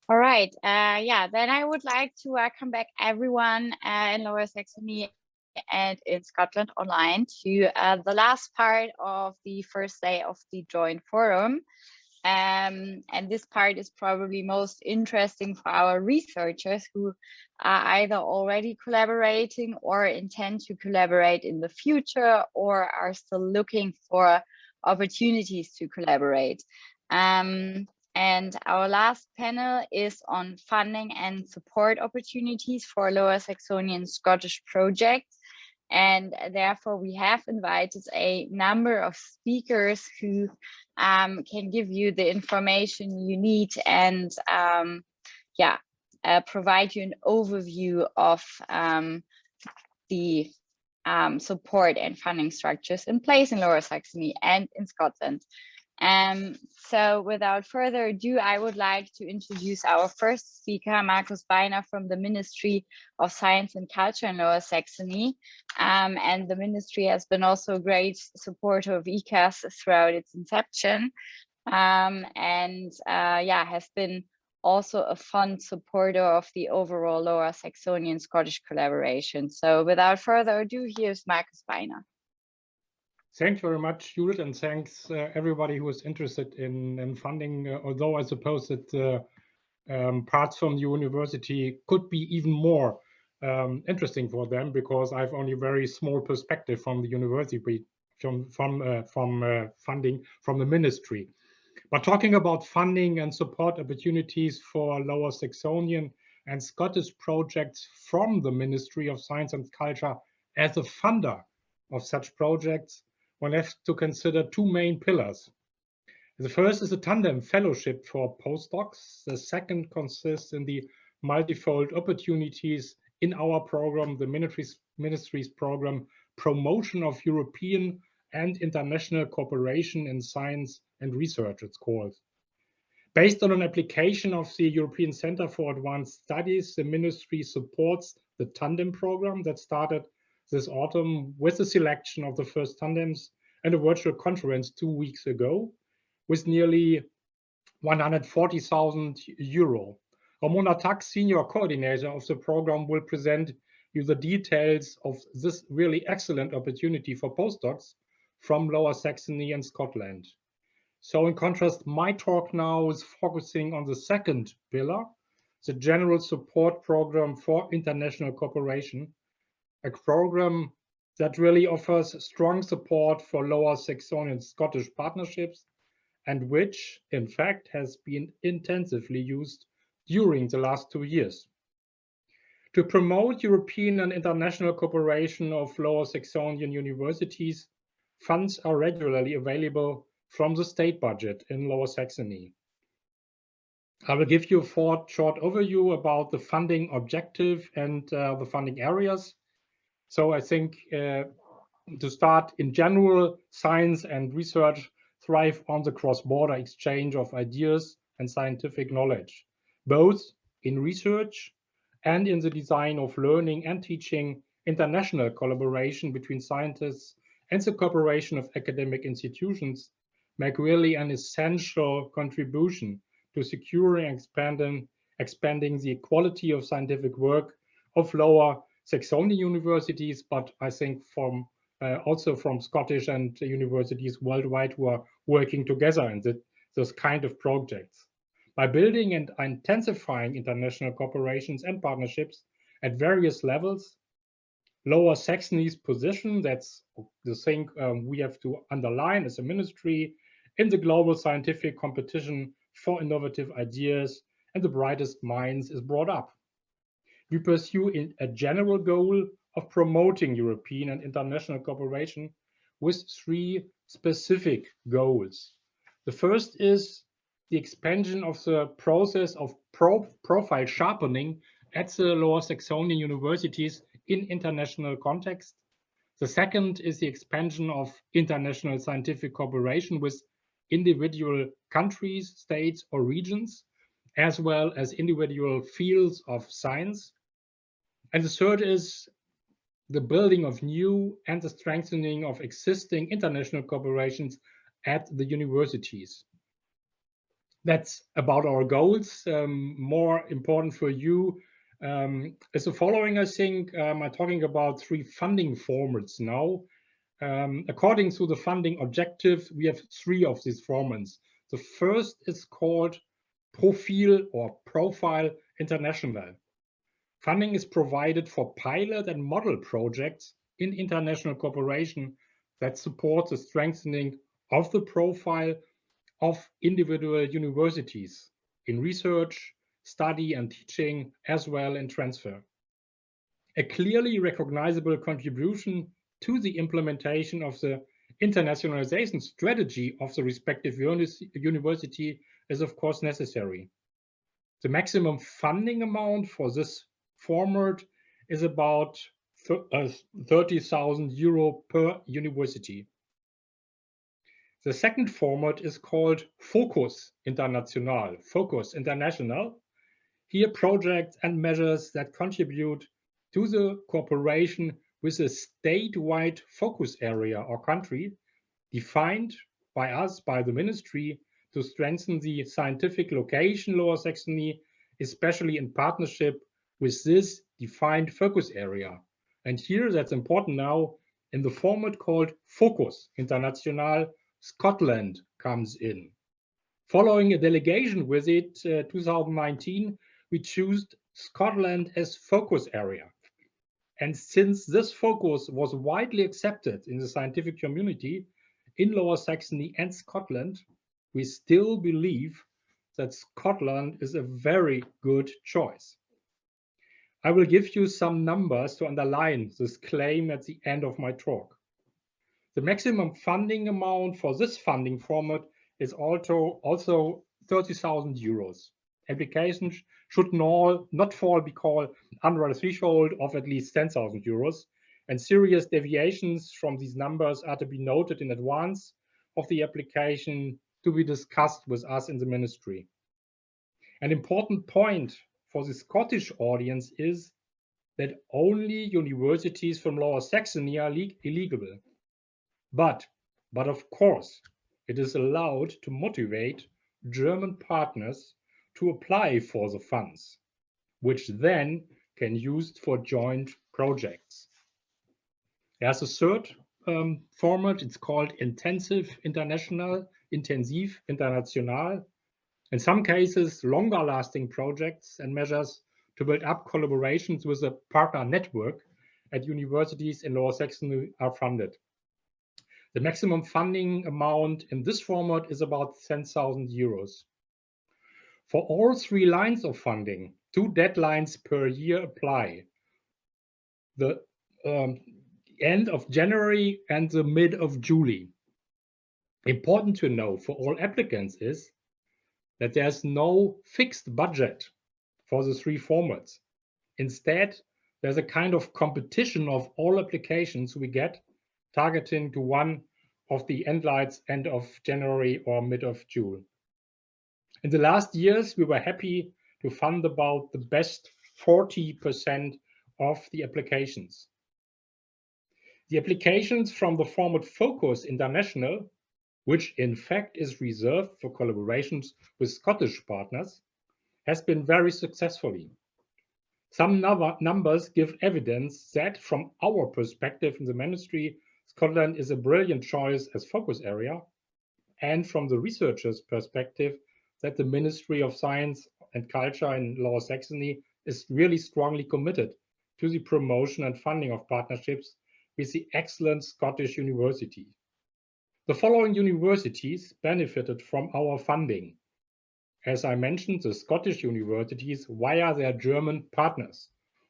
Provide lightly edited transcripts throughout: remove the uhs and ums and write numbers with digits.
All right. Yeah, then I would like to welcome back everyone in Lower Saxony and in Scotland online to the last part of the first day of the Joint Forum. And this part is probably most interesting for our researchers who are either already collaborating or intend to collaborate in the future or are still looking for opportunities to collaborate. And our last panel is on funding and support opportunities for Lower Saxonian Scottish projects. And therefore, we have invited a number of speakers who can give you the information you need and provide you an overview of the support and funding structures in place in Lower Saxony and in Scotland. So without further ado, I would like to introduce our first speaker, Markus Beiner from the Ministry of Science and Culture in Lower Saxony. And the ministry has been also a great supporter of ICARS throughout its inception. Has been also a fond supporter of the overall Lower Saxonian Scottish collaboration. So without further ado, here's Markus Beiner. Thanks very much, Judith, and thanks everybody who is interested in funding, although I suppose that parts from the university could be even more interesting for them because I have only a very small perspective from the university, from funding from the ministry. But talking about funding and support opportunities for Lower Saxonian and Scottish projects from the Ministry of Science and Culture as a funder of such projects, one has to consider two main pillars. The first is a Tandem Fellowship for postdocs. The second consists in the multifold opportunities in our program, the ministry's program, Promotion of European and International Cooperation in Science and Research, it's called. Based on an application of the European Centre for Advanced Studies, the ministry supports the Tandem program that started this autumn with the selection of the first tandems and a virtual conference 2 weeks ago with nearly 140,000 euro. Ramona Tak, senior coordinator of the program, will present you the details of this really excellent opportunity for postdocs from Lower Saxony and Scotland. So in contrast, my talk now is focusing on the second pillar, the General Support Program for International Cooperation, a program that really offers strong support for Lower Saxonian Scottish partnerships and which, in fact, has been intensively used during the last 2 years. To promote European and international cooperation of Lower Saxonian universities, funds are regularly available from the state budget in Lower Saxony. I will give you a short overview about the funding objective and the funding areas. So I think to start in general, science and research thrive on the cross-border exchange of ideas and scientific knowledge, both in research and in the design of learning and teaching. International collaboration between scientists and the cooperation of academic institutions make really an essential contribution to securing and expanding the quality of scientific work of Lower Saxonian universities, but I think also from Scottish and universities worldwide who are working together in those kind of projects. By building and intensifying international cooperations and partnerships at various levels, Lower Saxony's position, that's the thing we have to underline as a ministry, in the global scientific competition for innovative ideas and the brightest minds is brought up. We pursue a general goal of promoting European and international cooperation with 3 specific goals. The first is the expansion of the process of profile sharpening at the Lower Saxonian universities in international context. The second is the expansion of international scientific cooperation with individual countries, states, or regions, as well as individual fields of science. And the third is the building of new and the strengthening of existing international cooperations at the universities. That's about our goals. More important for you is the following, I think. I'm talking about 3 funding formats now. According to the funding objective, we have 3 of these formats. The first is called Profile International. Funding is provided for pilot and model projects in international cooperation that support the strengthening of the profile of individual universities in research, study and teaching, as well in transfer. A clearly recognizable contribution to the implementation of the internationalization strategy of the respective university is of course necessary. The maximum funding amount for this format is about 30,000 euro per university. The second format is called Focus International. Here projects and measures that contribute to the cooperation with a statewide focus area or country defined by us, by the ministry, to strengthen the scientific location Lower Saxony, especially in partnership with this defined focus area. And here, that's important now, in the format called Focus International, Scotland comes in. Following a delegation visit 2019, we chose Scotland as focus area. And since this focus was widely accepted in the scientific community in Lower Saxony and Scotland, we still believe that Scotland is a very good choice. I will give you some numbers to underline this claim at the end of my talk. The maximum funding amount for this funding format is also 30,000 euros. Applications should not fall below under a threshold of at least 10,000 euros, and serious deviations from these numbers are to be noted in advance of the application to be discussed with us in the ministry. An important point for the Scottish audience is that only universities from Lower Saxony are eligible. But of course, it is allowed to motivate German partners to apply for the funds, which then can use for joint projects. There's a third format, it's called Intensive International. In some cases, longer lasting projects and measures to build up collaborations with a partner network at universities in Lower Saxony are funded. The maximum funding amount in this format is about 10,000 euros. For all 3 lines of funding, 2 deadlines per year apply. The end of January and the mid of July. Important to know for all applicants is that there's no fixed budget for the 3 formats. Instead, there's a kind of competition of all applications we get, targeting to one of the end of January or mid of June. In the last years, we were happy to fund about the best 40% of the applications. The applications from the format Focus International, which in fact is reserved for collaborations with Scottish partners, has been very successfully. Some numbers give evidence that from our perspective in the ministry, Scotland is a brilliant choice as focus area, and from the researchers' perspective, that the Ministry of Science and Culture in Lower Saxony is really strongly committed to the promotion and funding of partnerships with the excellent Scottish university. The following universities benefited from our funding. As I mentioned, the Scottish universities via their German partners.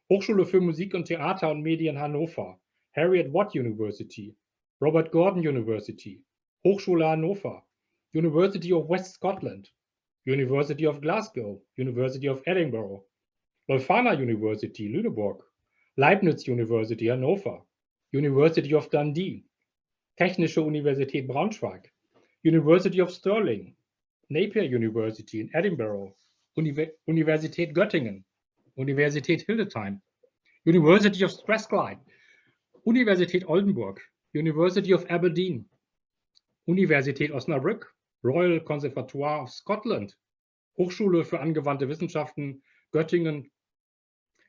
Hochschule für Musik und Theater und Medien Hannover, Harriet Watt University, Robert Gordon University, Hochschule Hannover, University of West Scotland, University of Glasgow, University of Edinburgh, Leuphana University, Lüneburg, Leibniz University, Hannover, University of Dundee, Technische Universität Braunschweig, University of Stirling, Napier University in Edinburgh, Universität Göttingen, Universität Hildesheim, University of Strathclyde, Universität Oldenburg, University of Aberdeen, Universität Osnabrück, Royal Conservatoire of Scotland, Hochschule für angewandte Wissenschaften Göttingen,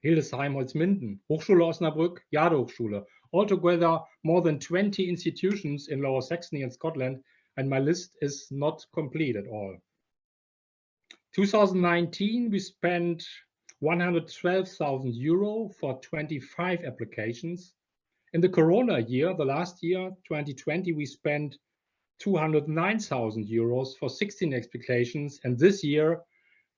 Hildesheim, Holzminden, Hochschule Osnabrück, Jade Hochschule. Altogether, more than 20 institutions in Lower Saxony and Scotland, and my list is not complete at all. 2019, we spent 112,000 euro for 25 applications. In the Corona year, the last year, 2020, we spent 209,000 euros for 16 applications, and this year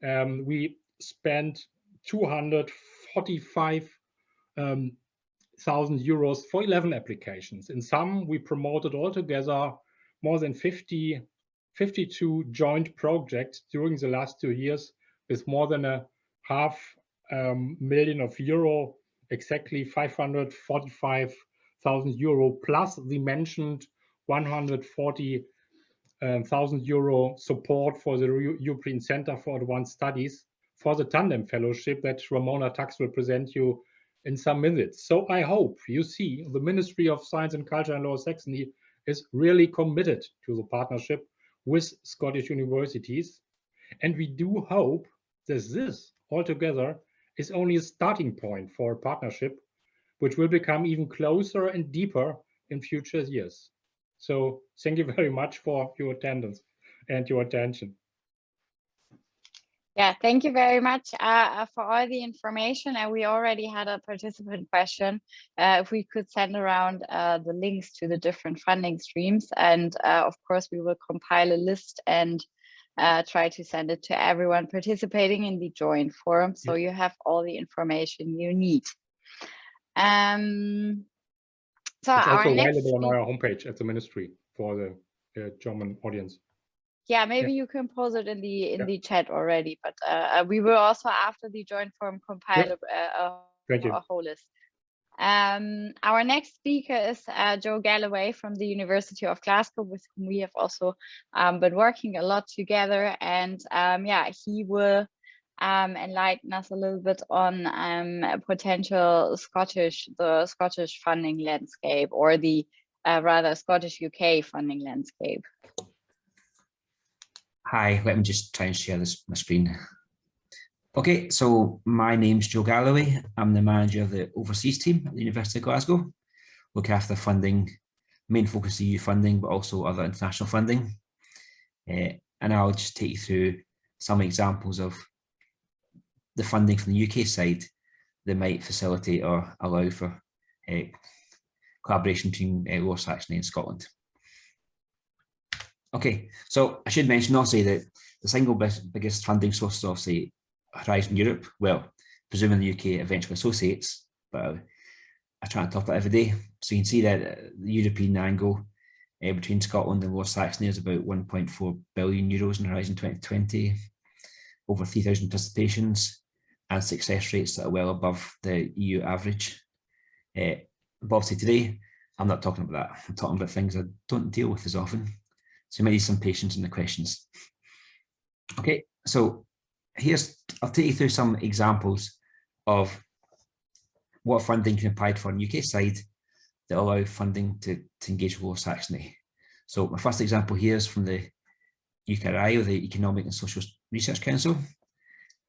we spent 245,000 euros for 11 applications. In sum, we promoted altogether more than 52 joint projects during the last 2 years with more than a $500,000 of euro, exactly 545,000 euro, plus the mentioned 140,000 euro support for the European Center for Advanced Studies for the Tandem Fellowship that Ramona Tux will present you in some minutes. So I hope you see the Ministry of Science and Culture in Lower Saxony is really committed to the partnership with Scottish universities. And we do hope that this altogether is only a starting point for a partnership, which will become even closer and deeper in future years. So thank you very much for your attendance and your attention. Yeah, thank you very much for all the information. And we already had a participant question if we could send around the links to the different funding streams. And of course, we will compile a list and try to send it to everyone participating in the joint forum. So you have all the information you need. So it's also available on next our homepage at the ministry for the German audience. Yeah, maybe you can post it in the chat already, but we will also, after the joint forum, compile a whole list. Our next speaker is Joe Galloway from the University of Glasgow, with whom we have also been working a lot together. And yeah, he will enlighten us a little bit on potential the Scottish funding landscape, or the rather Scottish UK funding landscape. Hi, let me just try and share my screen. Okay, so my name's Joe Galloway. I'm the manager of the overseas team at the University of Glasgow. Look after funding, main focus EU funding, but also other international funding. And I'll just take you through some examples of the funding from the UK side that might facilitate or allow for collaboration between Lower Saxony and Scotland. Okay, so I should mention also that the single biggest funding source is obviously Horizon Europe. Well, presuming the UK eventually associates, but I try to talk about it every day. So you can see that the European angle between Scotland and Lower Saxony is about 1.4 billion euros in Horizon 2020, over 3,000 participations, and success rates that are well above the EU average. But obviously today, I'm not talking about that. I'm talking about things I don't deal with as often. So you might need some patience in the questions. Okay, so I'll take you through some examples of what funding can be applied for on the UK side that allow funding to engage with Lower Saxony. So my first example here is from the ICARS, or the Economic and Social Research Council.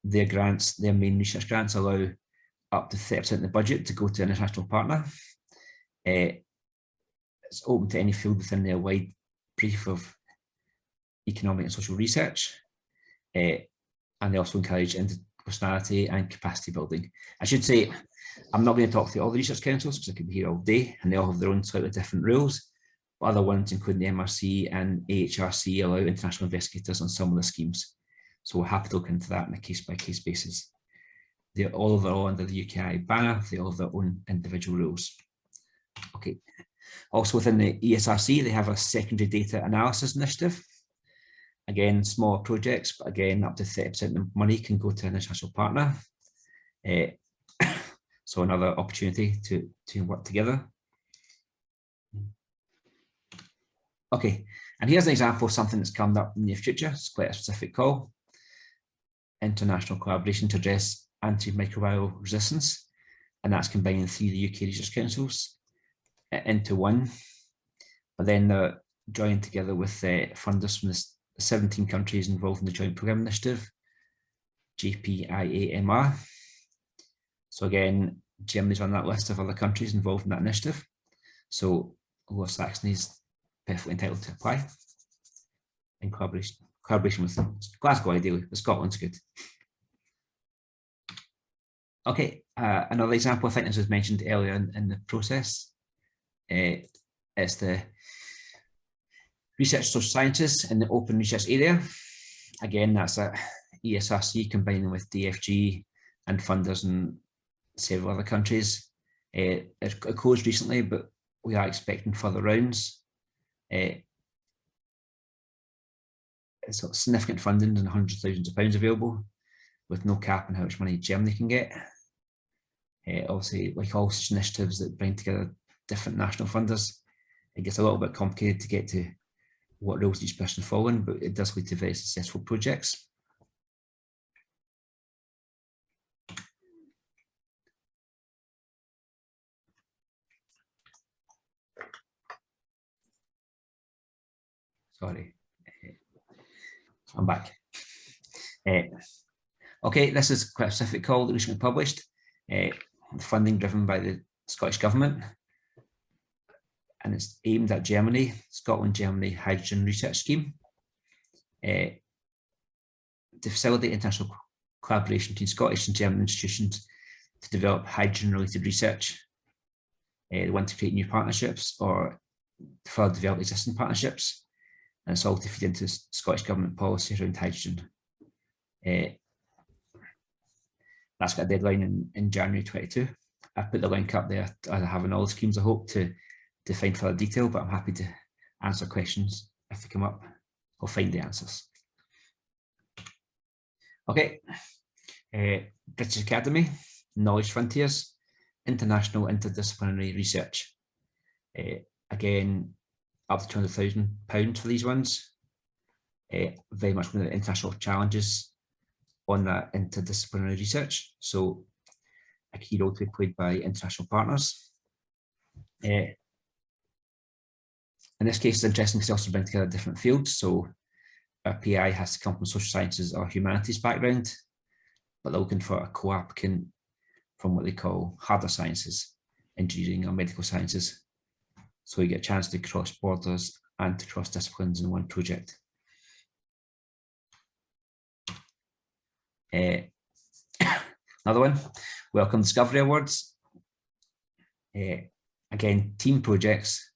Their main research grants allow up to 30% of the budget to go to an international partner. It's open to any field within their wide brief of economic and social research, and they also encourage interdisciplinarity and capacity building. I should say, I'm not going to talk through all the research councils because I could be here all day, and they all have their own slightly different rules, but other ones, including the MRC and AHRC, allow international investigators on some of the schemes. So we're happy to look into that on a case-by-case basis. They're all under the UKI banner. They all have their own individual rules. Okay. Also within the ESRC, they have a secondary data analysis initiative. Again, smaller projects, but again, up to 30% of the money can go to an international partner. So another opportunity to work together. Okay, and here's an example of something that's coming up in the near future. It's quite a specific call. International collaboration to address antimicrobial resistance, and that's combining 3 of the UK research councils into one, but then joined together with funders from the 17 countries involved in the Joint Programme Initiative JPIAMR. So again, Germany's on that list of other countries involved in that initiative. So Lower Saxony is perfectly entitled to apply in collaboration with Glasgow, ideally, but Scotland's good. Okay, another example, I think this was mentioned earlier in the process, is the research social sciences in the open research area. Again, that's a ESRC combining with DFG and funders in several other countries. It closed recently, but we are expecting further rounds. It's got significant funding and hundreds of thousands of pounds available, with no cap on how much money Germany can get. Obviously, like all such initiatives that bring together different national funders, it gets a little bit complicated to get to what roles each person fall in, but it does lead to very successful projects. Sorry, I'm back. Okay, this is quite a specific call that recently published. Funding driven by the Scottish Government, and it's aimed at Germany, Scotland-Germany Hydrogen Research Scheme. To facilitate international collaboration between Scottish and German institutions to develop hydrogen-related research. They want to create new partnerships or further develop existing partnerships, and it's all to feed into Scottish Government policy around hydrogen. That's got a deadline in January 22. I've put the link up there as I have in all the schemes, I hope, to find further detail, but I'm happy to answer questions if they come up or find the answers. Okay, British Academy, Knowledge Frontiers, International Interdisciplinary Research. Again, up to £200,000 for these ones. Very much one of the international challenges on that interdisciplinary research. So a key role to be played by international partners. In this case, it's interesting because they also bring together different fields. So a PI has to come from social sciences or humanities background, but they're looking for a co-applicant from what they call harder sciences, engineering or medical sciences. So you get a chance to cross borders and to cross disciplines in one project. Another one, Welcome Discovery Awards. Again, team projects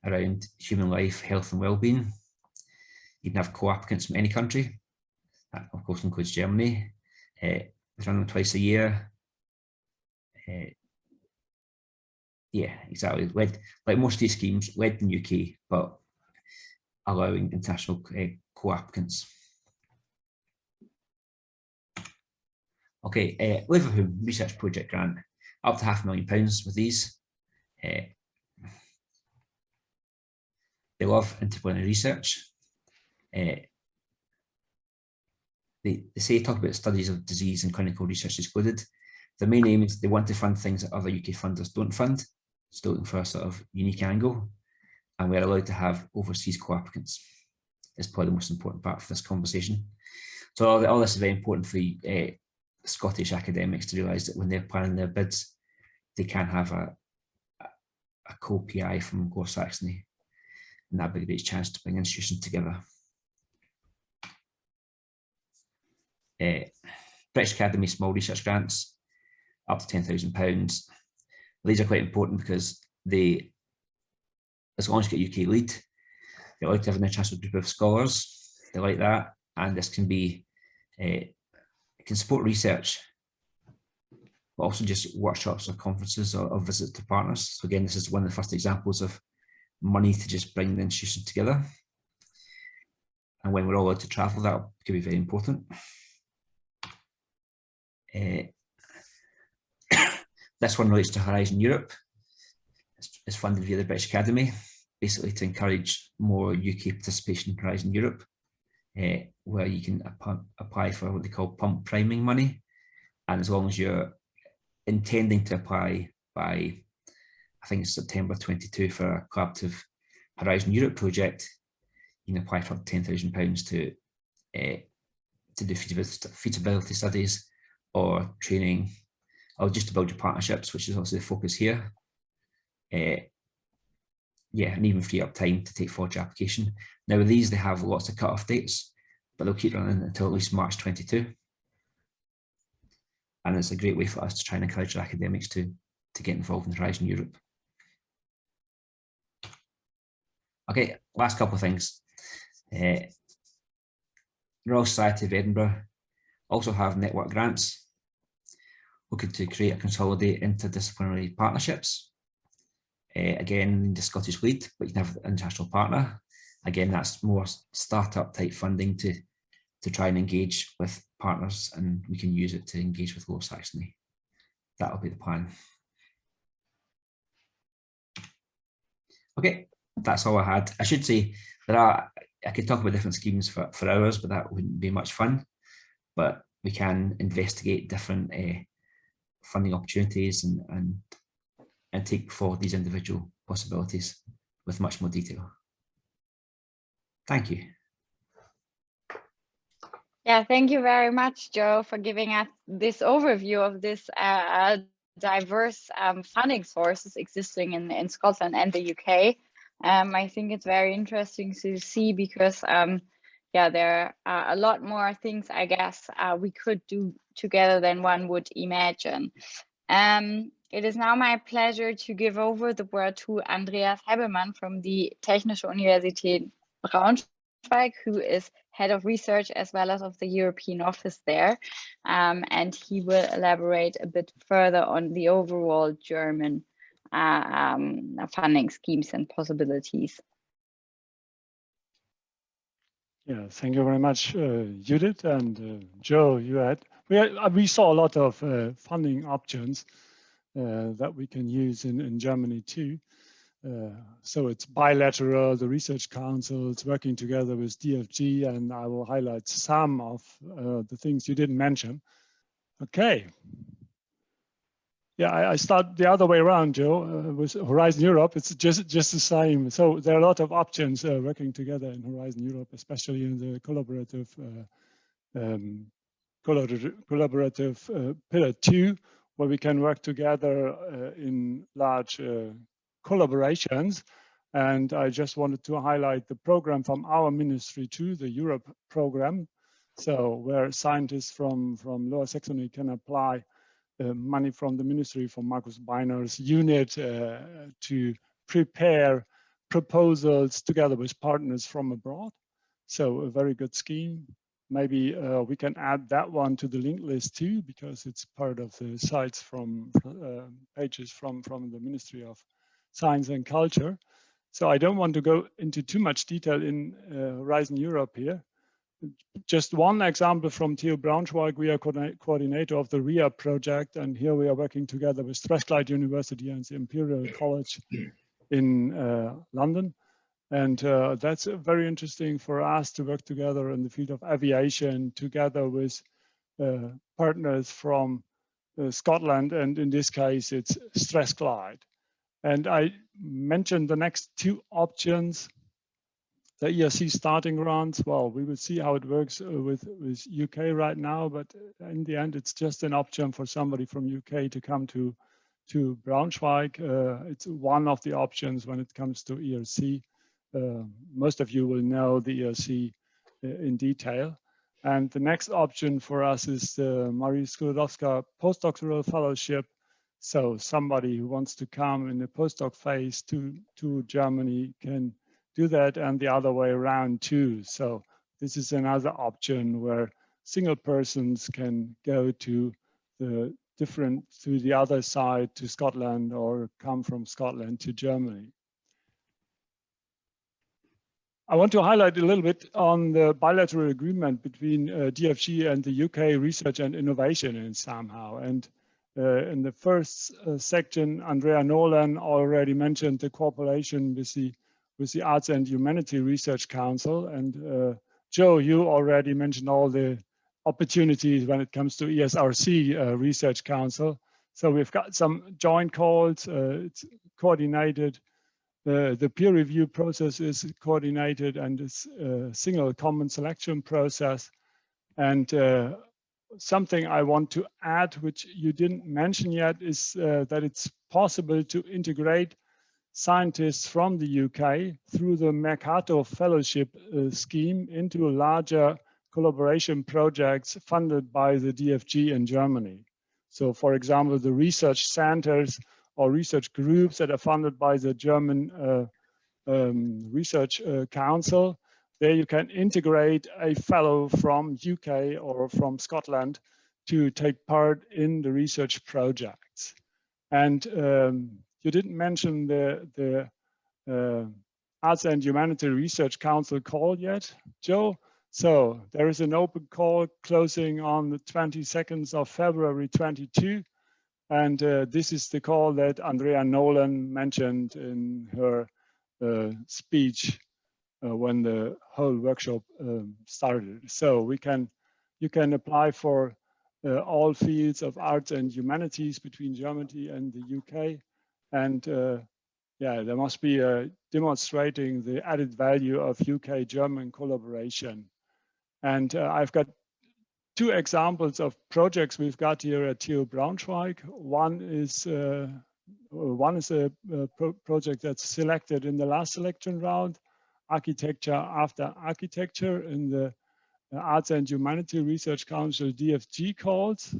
around human life, health and well-being. You can have co-applicants from any country. That of course includes Germany. We run them twice a year. Yeah, exactly. Like most of these schemes, led in the UK, but allowing international co-applicants. Okay, Leuphana Research Project Grant, up to £500,000 with these. They love interdisciplinary research. They talk about studies of disease and clinical research excluded. The main aim is they want to fund things that other UK funders don't fund, still looking for a sort of unique angle, and we're allowed to have overseas co-applicants. It's probably the most important part for this conversation. So all this is very important for the Scottish academics to realise that when they're planning their bids, they can have a co-PI from Lower Saxony, and that'd be a great chance to bring institutions together. British Academy Small Research Grants, up to £10,000. These are quite important because they, as long as you get UK lead, they like to have an international group of scholars. They like that, and this can be, it can support research, but also just workshops or conferences or visits to partners. So again, this is one of the first examples of money to just bring the institution together. And when we're all allowed to travel, that could be very important. This one relates to Horizon Europe. It's funded via the British Academy, basically to encourage more UK participation in Horizon Europe, where you can apply for what they call pump priming money. And as long as you're intending to apply by, I think it's September 22 for a collaborative Horizon Europe project, you can apply for £10,000 to to do feasibility studies or training, or just to build your partnerships, which is also the focus here. Yeah, and even free up time to take forward your application. Now with these, they have lots of cut-off dates, but they'll keep running until at least March 22. And it's a great way for us to try and encourage our academics to get involved in Horizon Europe. Okay, last couple of things. Royal Society of Edinburgh also have network grants looking to create and consolidate interdisciplinary partnerships. Again, the Scottish lead, but you can have an international partner. Again, that's more startup type funding to try and engage with partners, and we can use it to engage with Lower Saxony. That'll be the plan. Okay, that's all I had. I should say I could talk about different schemes for hours, but that wouldn't be much fun. But we can investigate different funding opportunities and take forward these individual possibilities with much more detail. Thank you. Yeah, thank you very much, Joe, for giving us this overview of this diverse funding sources existing in Scotland and the UK. I think it's very interesting to see because, yeah, there are a lot more things, I guess, we could do together than one would imagine. It is now my pleasure to give over the word to Andreas Hebelmann from the Technische Universität Braunschweig, who is head of research as well as of the European office there. And he will elaborate a bit further on the overall German funding schemes and possibilities. Yeah, thank you very much, Judith and Joe. We saw a lot of funding options that we can use in Germany too. So it's bilateral, the research councils working together with DFG, and I will highlight some of the things you didn't mention. Okay. Yeah, I start the other way around, Joe, with Horizon Europe. It's just the same. So there are a lot of options working together in Horizon Europe, especially in the collaborative pillar 2, where we can work together in large collaborations. And I just wanted to highlight the program from our ministry too, the Europe program. So where scientists from Lower Saxony can apply money from the ministry, from Markus Beiner's unit, to prepare proposals together with partners from abroad. So a very good scheme. Maybe we can add that one to the link list too, because it's part of the sites from pages from the Ministry of Science and Culture. So I don't want to go into too much detail in Horizon Europe here. Just one example from TU Braunschweig, we are coordinator of the RIA project, and here we are working together with Strathclyde University and the Imperial College in London. And that's very interesting for us to work together in the field of aviation, together with partners from Scotland, and in this case, it's Strathclyde. And I mentioned the next two options. The ERC starting grants, well, we will see how it works with UK right now, but in the end, it's just an option for somebody from UK to come to Braunschweig. It's one of the options when it comes to ERC. Most of you will know the ERC in detail. And the next option for us is the Marie Skłodowska Postdoctoral Fellowship. So somebody who wants to come in the postdoc phase to Germany can do that, and the other way around too. So this is another option where single persons can go to the other side, to Scotland, or come from Scotland to Germany. I want to highlight a little bit on the bilateral agreement between DFG and the UK Research and Innovation in somehow. And in the first section, Andrea Nolan already mentioned the cooperation with the Arts and Humanity Research Council. And Joe, you already mentioned all the opportunities when it comes to ESRC Research Council. So we've got some joint calls, it's coordinated. The peer review process is coordinated, and it's a single common selection process. And something I want to add, which you didn't mention yet, is that it's possible to integrate scientists from the UK through the Mercator Fellowship scheme into larger collaboration projects funded by the DFG in Germany. So for example, the research centers or research groups that are funded by the German Research Council, there you can integrate a fellow from UK or from Scotland to take part in the research projects. And you didn't mention the Arts and Humanitarian Research Council call yet, Joe. So there is an open call closing on the 22nd of February 22. And this is the call that Andrea Nolan mentioned in her speech when the whole workshop started. So you can apply for all fields of arts and humanities between Germany and the UK. And yeah, there must be demonstrating the added value of UK-German collaboration. And I've got two examples of projects we've got here at TU Braunschweig. One is a project that's selected in the last selection round, Architecture After Architecture, in the Arts and Humanity Research Council DFG calls.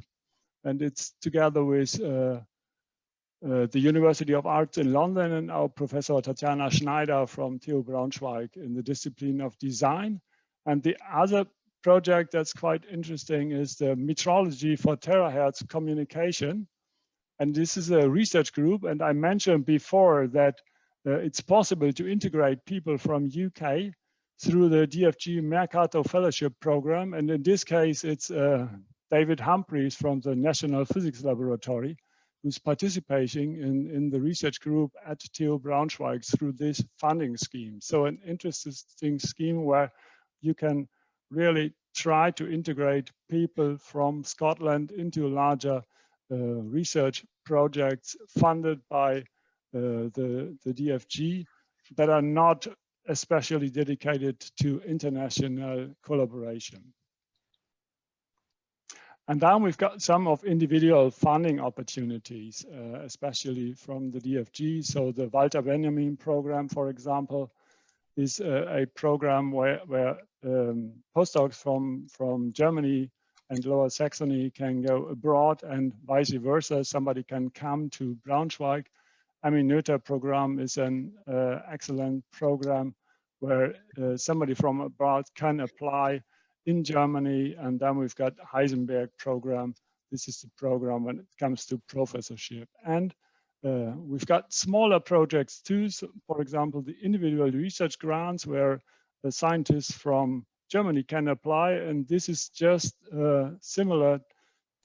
And it's together with the University of Arts in London and our Professor Tatjana Schneider from TU Braunschweig in the discipline of design. And the other project that's quite interesting is the metrology for terahertz communication. And this is a research group. And I mentioned before that it's possible to integrate people from UK through the DFG Mercator Fellowship program. And in this case, it's David Humphreys from the National Physics Laboratory who's participating in the research group at TU Braunschweig through this funding scheme. So an interesting scheme where you can really try to integrate people from Scotland into larger research projects funded by the DFG that are not especially dedicated to international collaboration. And then we've got some of individual funding opportunities, especially from the DFG. So the Walter Benjamin program, for example, is a program where postdocs from Germany and Lower Saxony can go abroad and vice versa. Somebody can come to Braunschweig. Noether program is an excellent program where somebody from abroad can apply in Germany. And then we've got Heisenberg program. This is the program when it comes to professorship. And we've got smaller projects too. So for example, the individual research grants where the scientists from Germany can apply. And this is just similar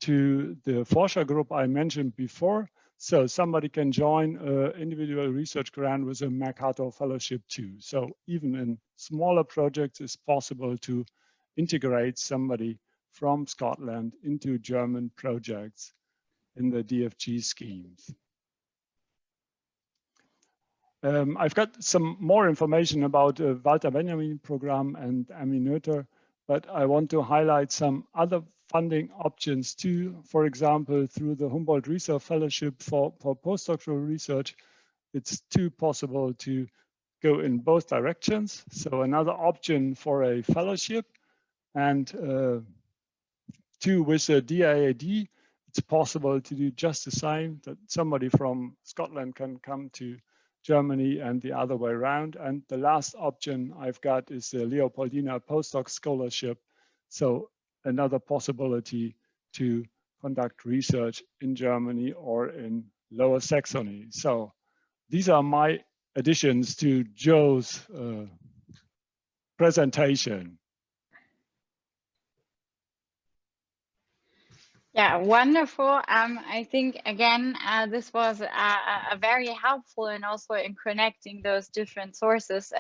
to the Forscher group I mentioned before. So somebody can join an individual research grant with a Mercator Fellowship too. So even in smaller projects, it's possible to integrate somebody from Scotland into German projects in the DFG schemes. I've got some more information about the Walter Benjamin program and Noether, but I want to highlight some other funding options too. For example, through the Humboldt Research Fellowship for postdoctoral research, it's too possible to go in both directions. So another option for a fellowship, and two, with a DAAD, it's possible to do just the same, that somebody from Scotland can come to Germany and the other way around. And the last option I've got is the Leopoldina postdoc scholarship. So another possibility to conduct research in Germany or in Lower Saxony. So these are my additions to Joe's presentation. Yeah, wonderful. I think, again, this was a very helpful, and also in connecting those different sources.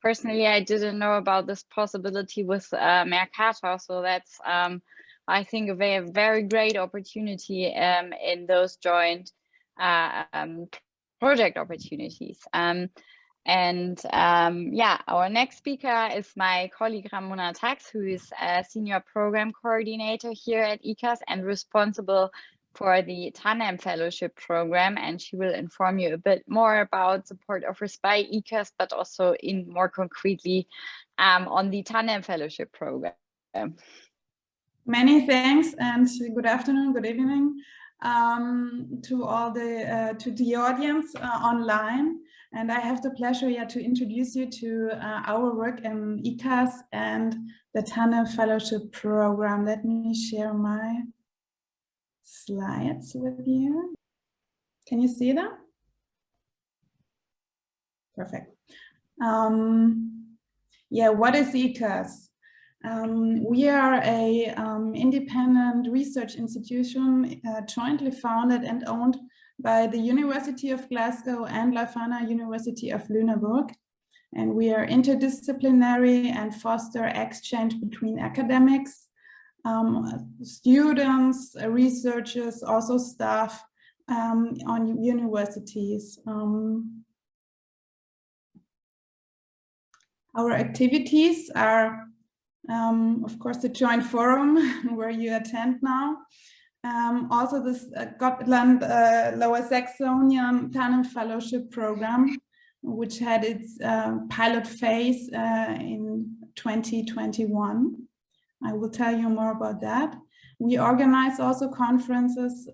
Personally, I didn't know about this possibility with Mercator, so that's, I think, a very great opportunity in those joint project opportunities. And yeah, our next speaker is my colleague Ramona Tax, who is a senior program coordinator here at ICARS and responsible for the Tandem Fellowship program. And she will inform you a bit more about support offers by ICARS, but also in more concretely on the Tandem Fellowship program. Many thanks and good afternoon, good evening to all the audience online. And I have the pleasure here to introduce you to our work in ICARS and the Tandem Fellowship program. Let me share my slides with you. Can you see them? Perfect. Yeah, what is ICARS? We are a independent research institution jointly founded and owned by the University of Glasgow and Leuphana University of Lüneburg. And we are interdisciplinary and foster exchange between academics, students, researchers, also staff on universities. Our activities are of course, the Joint Forum where you attend now. Also the Scotland-Lower Saxonian Tandem Fellowship program, which had its pilot phase in 2021. I will tell you more about that. We organize also conferences.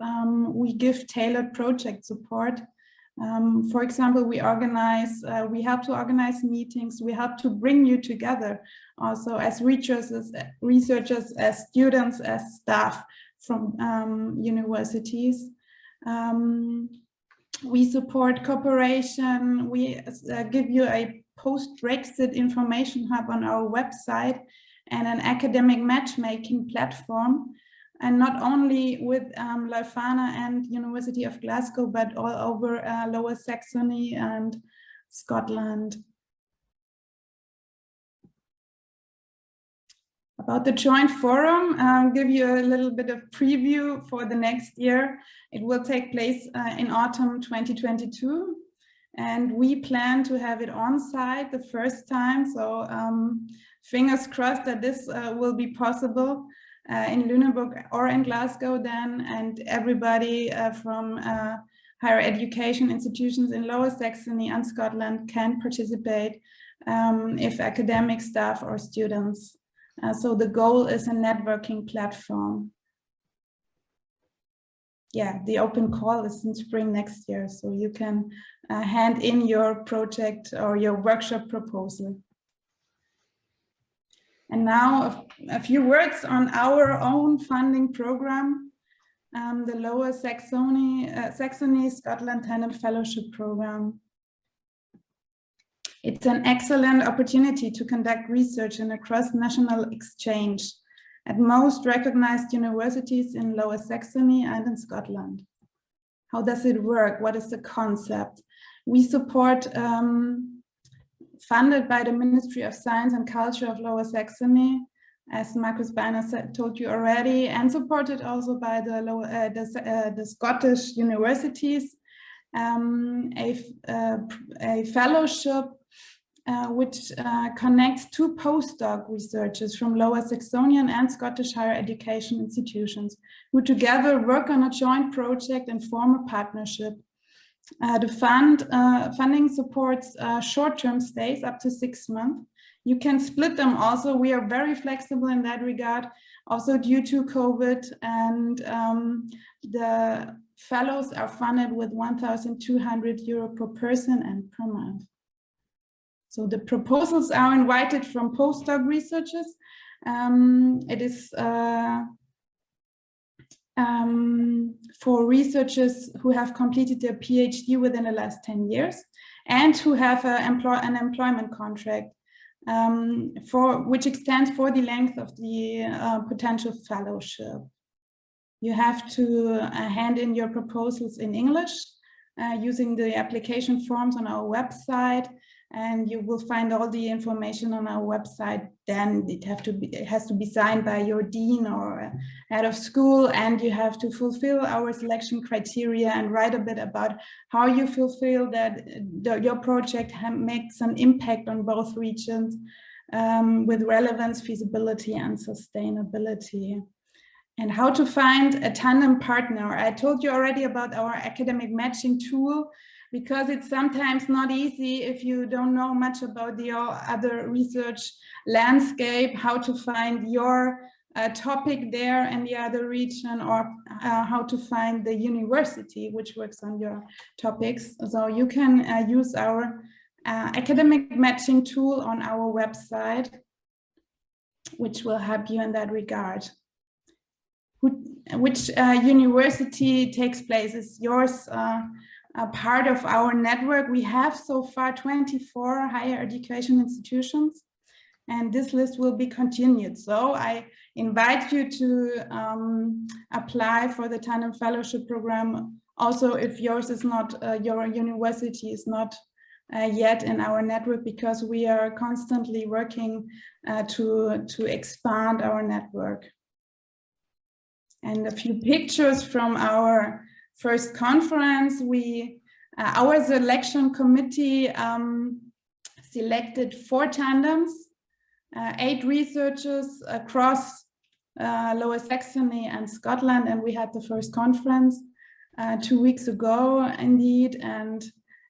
We give tailored project support. For example, we help to organize meetings. We help to bring you together also as researchers, as students, as staff from universities. We support cooperation. We give you a post-Brexit information hub on our website and an academic matchmaking platform. And not only with Leuphana and University of Glasgow, but all over Lower Saxony and Scotland. About the Joint Forum, I'll give you a little bit of preview for the next year. It will take place in autumn 2022. And we plan to have it on site the first time. So fingers crossed that this will be possible. In Lüneburg or in Glasgow then, and everybody from higher education institutions in Lower Saxony and Scotland can participate if academic staff or students. So the goal is a networking platform. Yeah, the open call is in spring next year, so you can hand in your project or your workshop proposal. And now a few words on our own funding program, the Lower Saxony Scotland Tandem Fellowship program. It's an excellent opportunity to conduct research and a cross-national exchange at most recognized universities in Lower Saxony and in Scotland. How does it work? What is the concept? We support funded by the Ministry of Science and Culture of Lower Saxony, as Markus Beiner told you already, and supported also by the Scottish universities, a fellowship which connects two postdoc researchers from Lower Saxonian and Scottish higher education institutions, who together work on a joint project and form a partnership. The funding supports short-term stays up to 6 months. You can split them also. We are very flexible in that regard, also due to COVID, and the fellows are funded with €1,200 per person and per month. So the proposals are invited from postdoc researchers. It is for researchers who have completed their PhD within the last 10 years and who have an employment contract which extends for the length of the potential fellowship. You have to hand in your proposals in English using the application forms on our website. and you will find all the information on our website. Then it has to be signed by your dean or head of school, and you have to fulfill our selection criteria and write a bit about how you fulfill that your project makes an impact on both regions with relevance, feasibility, and sustainability. And how to find a tandem partner. I told you already about our academic matching tool, because it's sometimes not easy if you don't know much about the other research landscape, how to find your topic there in the other region, or how to find the university which works on your topics. So you can use our academic matching tool on our website, which will help you in that regard. Which university takes place is yours, a part of our network. We have so far 24 higher education institutions, and this list will be continued. So I invite you to apply for the Tandem Fellowship program. Also, if yours is not, your university is not yet in our network, because we are constantly working to expand our network. And a few pictures from our first conference. Our selection committee selected 4 tandems, 8 researchers across Lower Saxony and Scotland, and we had the first conference 2 weeks ago, indeed. And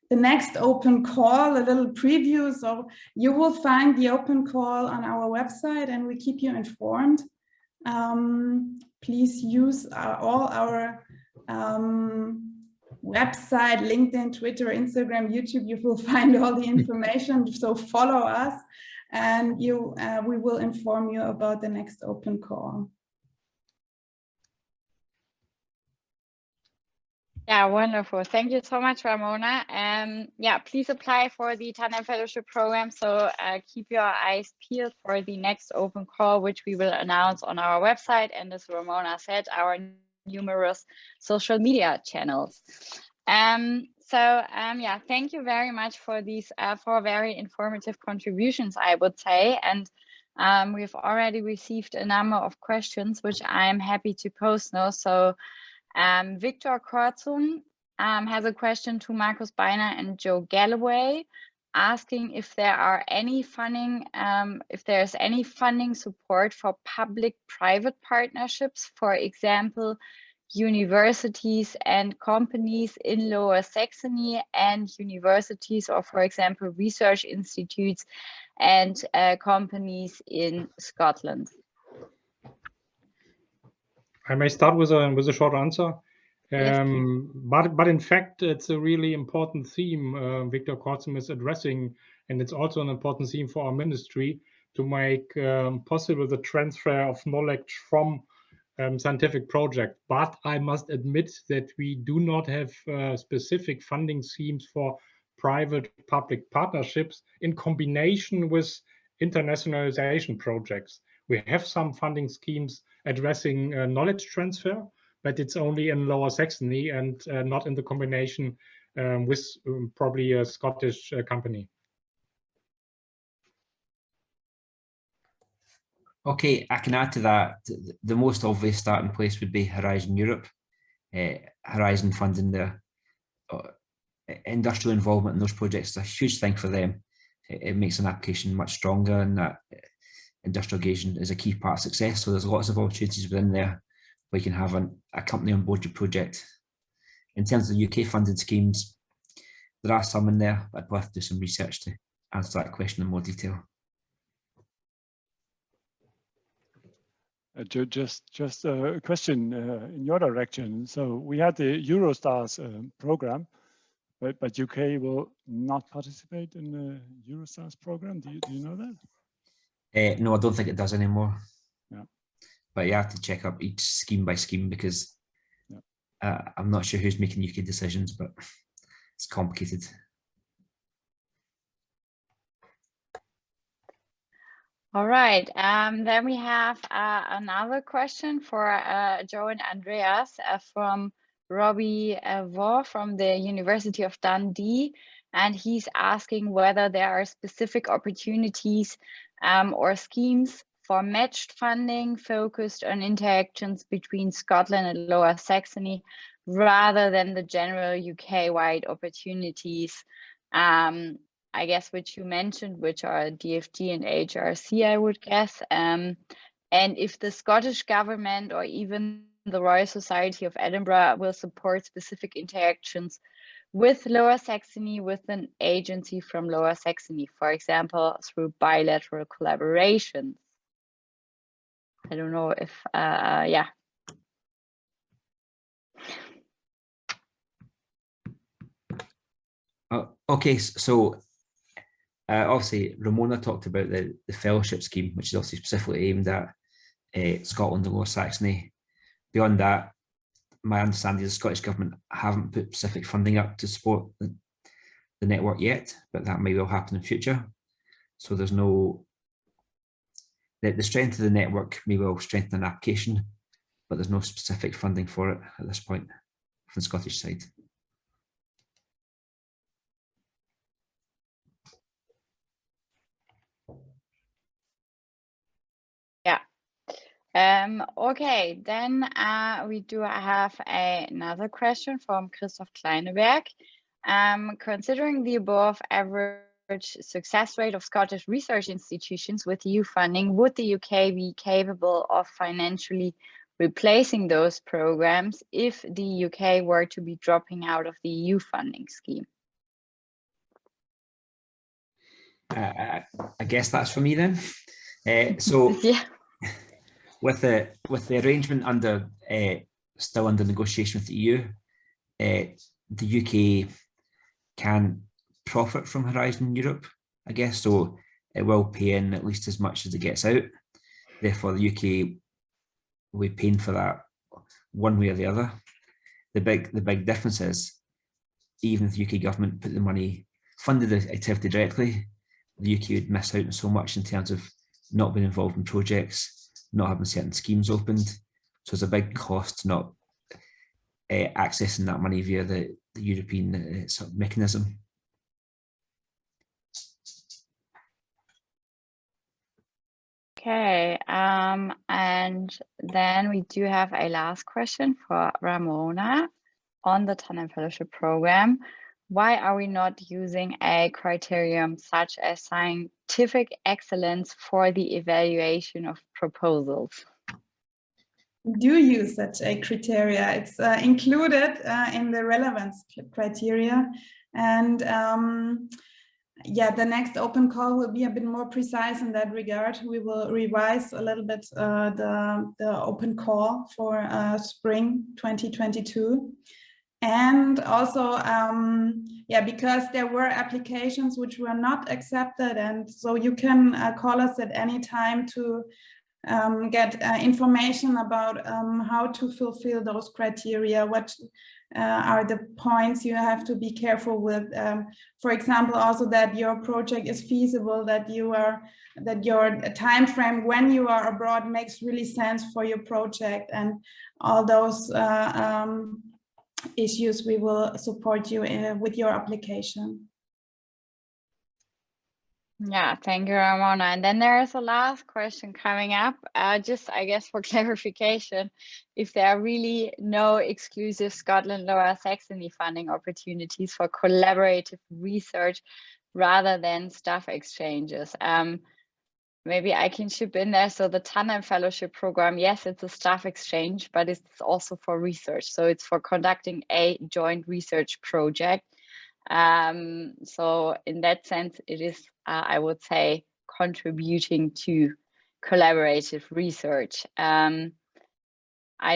the next open call, a little preview, so you will find the open call on our website, and we keep you informed. Please use all our website, LinkedIn, Twitter, Instagram, YouTube. You will find all the information, so follow us, and we will inform you about the next open call. Yeah, wonderful. Thank you so much, Ramona. Yeah, please apply for the Tandem Fellowship program. So keep your eyes peeled for the next open call, which we will announce on our website. And as Ramona said, our numerous social media channels. Yeah, thank you very much for these 4 very informative contributions, I would say. And we've already received a number of questions, which I'm happy to post now. So Victor Kurzum has a question to Markus Beiner and Joe Galloway, asking if there are any funding, if there's any funding support for public-private partnerships, for example, universities and companies in Lower Saxony and universities, or for example, research institutes and companies in Scotland. I may start with a short answer. Yes, but in fact, it's a really important theme Victor Kurzum is addressing, and it's also an important theme for our ministry to make possible the transfer of knowledge from scientific projects. But I must admit that we do not have specific funding schemes for private-public partnerships in combination with internationalization projects. We have some funding schemes addressing knowledge transfer, but it's only in Lower Saxony and not in the combination with probably a Scottish company. Okay, I can add to that. The most obvious starting place would be Horizon Europe. Horizon funding the industrial involvement in those projects is a huge thing for them. It makes an application much stronger, and that industrial engagement is a key part of success. So there's lots of opportunities within there where you can have a company on board your project. In terms of UK funding schemes, there are some in there, but I'd have to do some research to answer that question in more detail. Just a question in your direction. So we had the Eurostars program, but UK will not participate in the Eurostars program. Do you know that? No, I don't think it does anymore. Yeah. But you have to check up each scheme by scheme, because I'm not sure who's making UK decisions, but it's complicated. All right, then we have another question for Joe and Andreas from Robbie Waugh from the University of Dundee. and he's asking whether there are specific opportunities or schemes for matched funding focused on interactions between Scotland and Lower Saxony rather than the general UK-wide opportunities, I guess, which you mentioned, which are DFG and HRC, I would guess. And if the Scottish government or even the Royal Society of Edinburgh will support specific interactions with Lower Saxony with an agency from Lower Saxony, for example, through bilateral collaborations. I don't know if, yeah. Okay, so obviously Ramona talked about the fellowship scheme, which is obviously specifically aimed at Scotland and Lower Saxony. Beyond that, my understanding is the Scottish Government haven't put specific funding up to support the network yet, but that may well happen in future. So there's no, the strength of the network may well strengthen an application, but there's no specific funding for it at this point from the Scottish side. Okay, then we do have another question from Christoph Kleineberg. Considering the above average success rate of Scottish research institutions with EU funding, would the UK be capable of financially replacing those programs if the UK were to be dropping out of the EU funding scheme? I guess that's for me then. So yeah. With the arrangement under still under negotiation with the EU, the UK can profit from Horizon Europe, I guess, so it will pay in at least as much as it gets out. Therefore, the UK will be paying for that one way or the other. The big difference is, even if the UK government put the money, funded the activity directly, the UK would miss out on so much in terms of not being involved in projects, not having certain schemes opened. So it's a big cost not accessing that money via the European sort of mechanism. Okay, and then we do have a last question for Ramona on the Tandem Fellowship program. Why are we not using a criterion such as scientific excellence for the evaluation of proposals? We do use such a criteria. It's included in the relevance criteria. And yeah, the next open call will be a bit more precise in that regard. We will revise a little bit the open call for spring 2022. And also, yeah, because there were applications which were not accepted, and so you can call us at any time to get information about how to fulfill those criteria, what are the points you have to be careful with. For example, also that your project is feasible, that your time frame when you are abroad makes really sense for your project, and all those issues we will support you with your application. Yeah, thank you, Ramona. And then there is a last question coming up, just I guess for clarification, if there are really no exclusive Scotland-Lower Saxony funding opportunities for collaborative research rather than staff exchanges. Maybe I can chip in there. So the Tandem Fellowship program, yes, it's a staff exchange, but it's also for research. So it's for conducting a joint research project. So in that sense, it is, I would say, contributing to collaborative research. I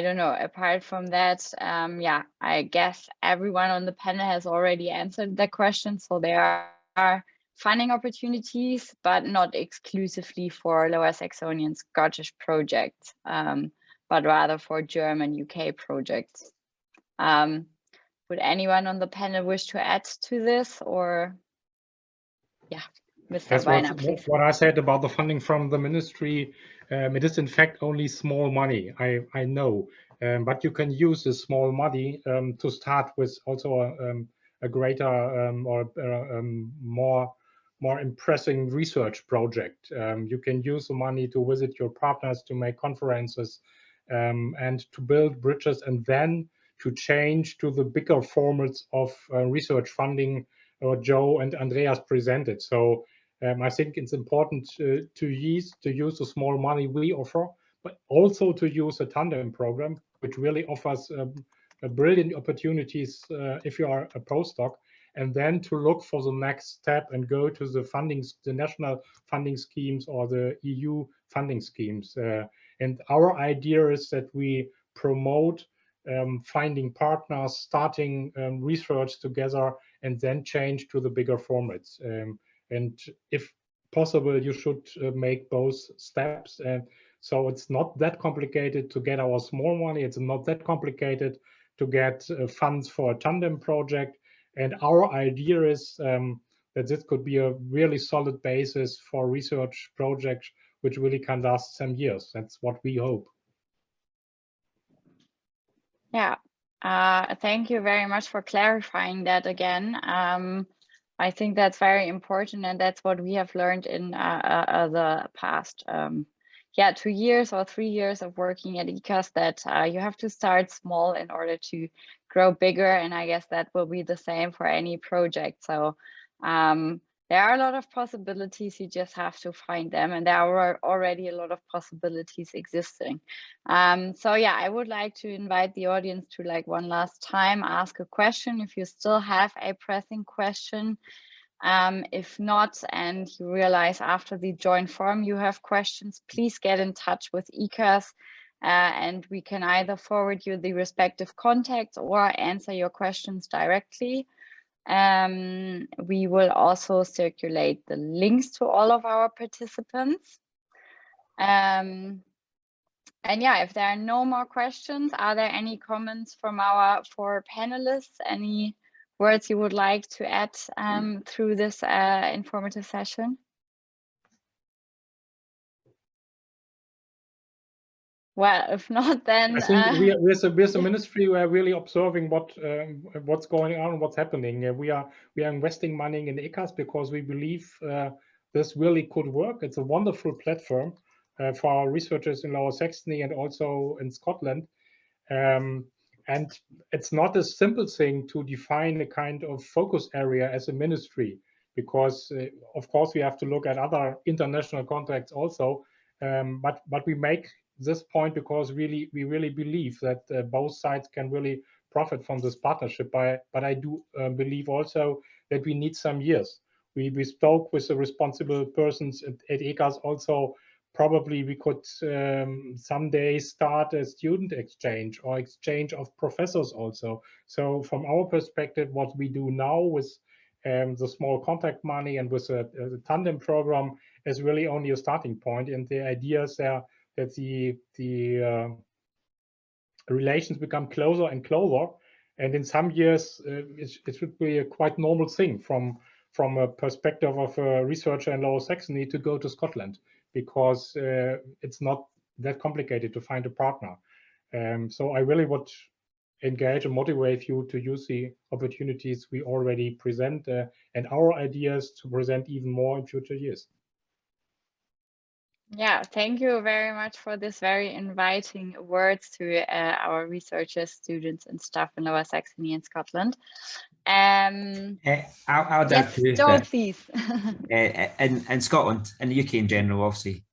don't know, apart from that, yeah, I guess everyone on the panel has already answered the question. So there are funding opportunities, but not exclusively for Lower Saxonian Scottish projects, but rather for German, UK projects. Would anyone on the panel wish to add to this, or yeah, Mr. Weiner, please. What I said about the funding from the ministry, it is in fact only small money, I know, but you can use this small money to start with also a greater or more impressive research project. You can use the money to visit your partners, to make conferences, and to build bridges, and then to change to the bigger formats of research funding Joe and Andreas presented. So I think it's important to use the small money we offer, but also to use a Tandem program, which really offers brilliant opportunities if you are a postdoc, and then to look for the next step and go to the fundings, the national funding schemes or the EU funding schemes. And our idea is that we promote finding partners, starting research together, and then change to the bigger formats. And if possible, you should make both steps. And so it's not that complicated to get our small money. It's not that complicated to get funds for a Tandem project. And our idea is that this could be a really solid basis for research projects, which really can last some years. That's what we hope. Yeah, thank you very much for clarifying that again. I think that's very important, and that's what we have learned in the past 2 years or 3 years of working at ICARS, that you have to start small in order to grow bigger, and I guess that will be the same for any project. So there are a lot of possibilities, you just have to find them, and there are already a lot of possibilities existing. So yeah, I would like to invite the audience to, like, one last time ask a question if you still have a pressing question. If not, and you realize after the joint forum you have questions, please get in touch with ICARS, and we can either forward you the respective contacts or answer your questions directly. We will also circulate the links to all of our participants. And yeah, if there are no more questions, are there any comments from our 4 panelists? Any words you would like to add through this informative session? Well, if not, then I think we as a ministry, we are really observing what's going on, what's happening. We are investing money in ICARS because we believe this really could work. It's a wonderful platform for our researchers in Lower Saxony and also in Scotland. And it's not a simple thing to define a kind of focus area as a ministry, because of course we have to look at other international contacts also. But we make this point because we really believe that both sides can really profit from this partnership. But I do believe also that we need some years. We spoke with the responsible persons at ICARS also. Probably we could someday start a student exchange or exchange of professors also. So from our perspective, what we do now with the small contact money and with the Tandem program is really only a starting point. And the idea is there that the relations become closer and closer. And in some years, it should be a quite normal thing from a perspective of a researcher in Lower Saxony to go to Scotland, because it's not that complicated to find a partner. So I really would engage and motivate you to use the opportunities we already present and our ideas to present even more in future years. Yeah, thank you very much for this very inviting words to our researchers, students and staff in Lower Saxony and Scotland. I'll add yes, too, Joe, please. in Scotland, in the UK in general, obviously,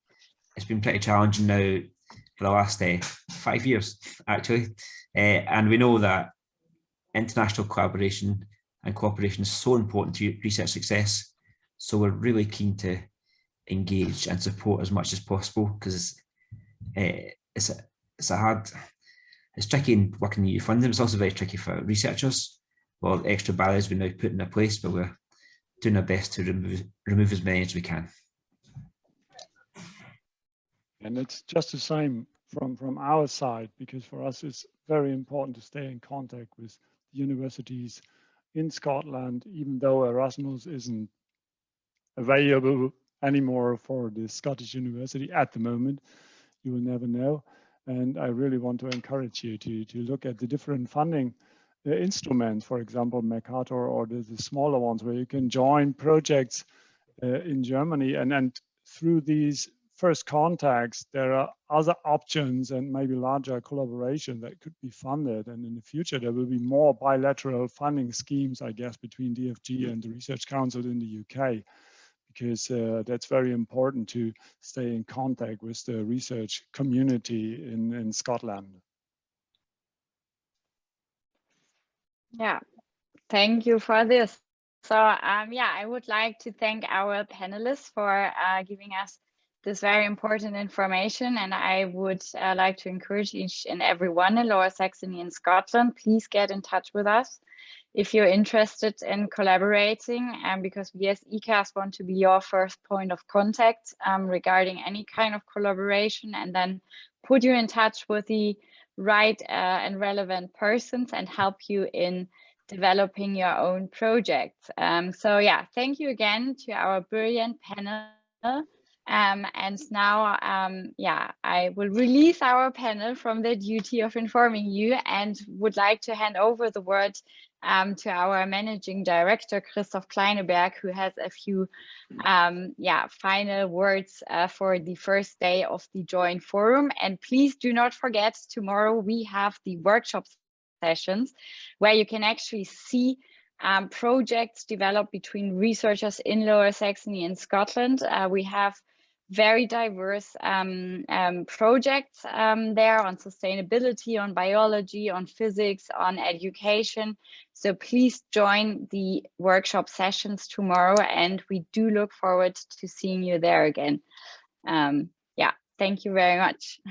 it's been pretty challenging now for the last 5 years, actually. And we know that international collaboration and cooperation is so important to research success. So we're really keen to engage and support as much as possible, because it's tricky working in EU funding. It's also very tricky for researchers. Well, extra barriers we now put in place, but we're doing our best to remove as many as we can. And it's just the same from our side, because for us it's very important to stay in contact with universities in Scotland, even though Erasmus isn't available anymore for the Scottish University at the moment. You will never know. And I really want to encourage you to look at the different funding instruments, for example, Mercator or the smaller ones, where you can join projects in Germany, and through these first contacts, there are other options and maybe larger collaboration that could be funded. And in the future, there will be more bilateral funding schemes, I guess, between DFG and the Research Council in the UK, because that's very important to stay in contact with the research community in Scotland. Yeah, thank you for this. So yeah, I would like to thank our panelists for giving us this very important information, and I would like to encourage each and every one in Lower Saxony and Scotland, please get in touch with us if you're interested in collaborating, because we as ICARS want to be your first point of contact regarding any kind of collaboration, and then put you in touch with the right and relevant persons and help you in developing your own projects. So yeah, thank you again to our brilliant panel. And now, yeah, I will release our panel from the duty of informing you and would like to hand over the word to our managing director, Christoph Kleineberg, who has a few yeah, final words for the first day of the Joint Forum. And please do not forget, tomorrow we have the workshop sessions where you can actually see projects developed between researchers in Lower Saxony and Scotland. We have very diverse projects there on sustainability, on biology, on physics, on education. So please join the workshop sessions tomorrow, and we do look forward to seeing you there again. Yeah, thank you very much.